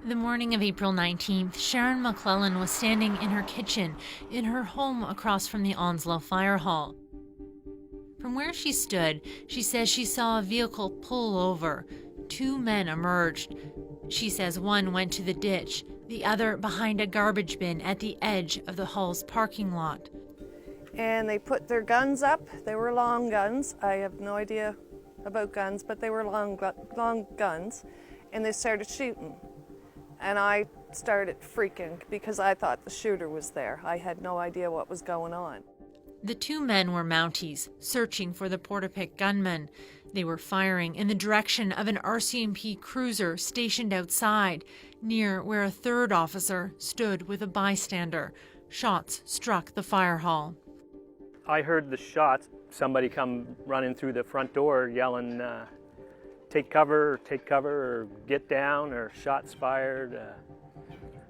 The morning of April 19th, Sharon McClellan was standing in her kitchen in her home across from the Onslow Fire Hall. From where she stood, she says she saw a vehicle pull over. Two men emerged. She says one went to the ditch, the other behind a garbage bin at the edge of the hall's parking lot. And they put their guns up. They were long guns. I have no idea about guns, but they were long guns. And they started shooting. And I started freaking because I thought the shooter was there. I had no idea what was going on. The two men were Mounties, searching for the Portapique gunman. They were firing in the direction of an RCMP cruiser stationed outside, near where a third officer stood with a bystander. Shots struck the fire hall. I heard the shots. Somebody come running through the front door yelling, take cover, or get down, or shots fired,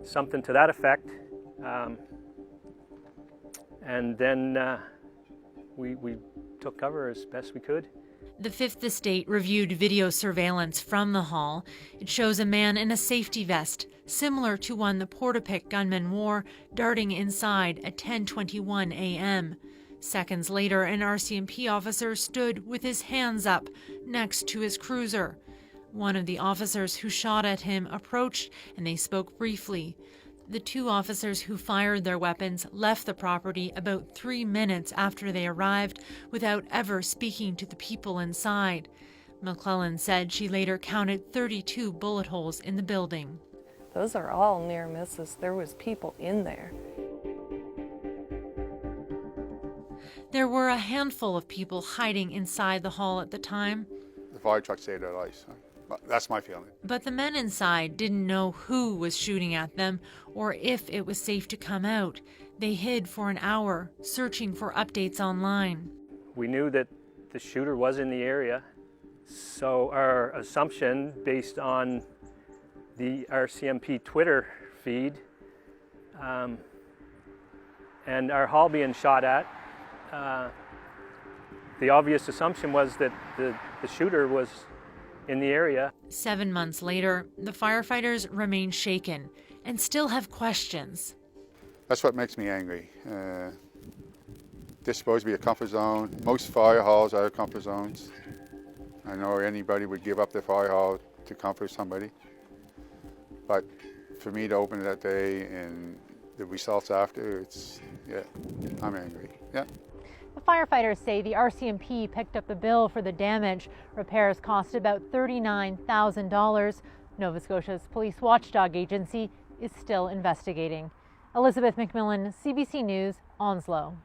something to that effect. And then we took cover as best we could. The Fifth Estate reviewed video surveillance from the hall. It shows a man in a safety vest, similar to one the Portapique gunman wore, darting inside at 10:21 a.m. Seconds later, an RCMP officer stood with his hands up next to his cruiser. One of the officers who shot at him approached, and they spoke briefly. The two officers who fired their weapons left the property about 3 minutes after they arrived without ever speaking to the people inside. McClellan said she later counted 32 bullet holes in the building. Those are all near misses. There was people in there. There were a handful of people hiding inside the hall at the time. The fire truck saved their lives. That's my feeling. But the men inside didn't know who was shooting at them or if it was safe to come out. They hid for an hour, searching for updates online. We knew that the shooter was in the area, so our assumption, based on the RCMP Twitter feed and our hall being shot at, the obvious assumption was that the shooter was in the area. 7 months later, the firefighters remain shaken and still have questions. That's what makes me angry. This is supposed to be a comfort zone. Most fire halls are comfort zones. I know anybody would give up their fire hall to comfort somebody. But for me to open it that day and the results after, I'm angry. Yeah. The firefighters say the RCMP picked up the bill for the damage. Repairs cost about $39,000. Nova Scotia's police watchdog agency is still investigating. Elizabeth McMillan, CBC News, Onslow.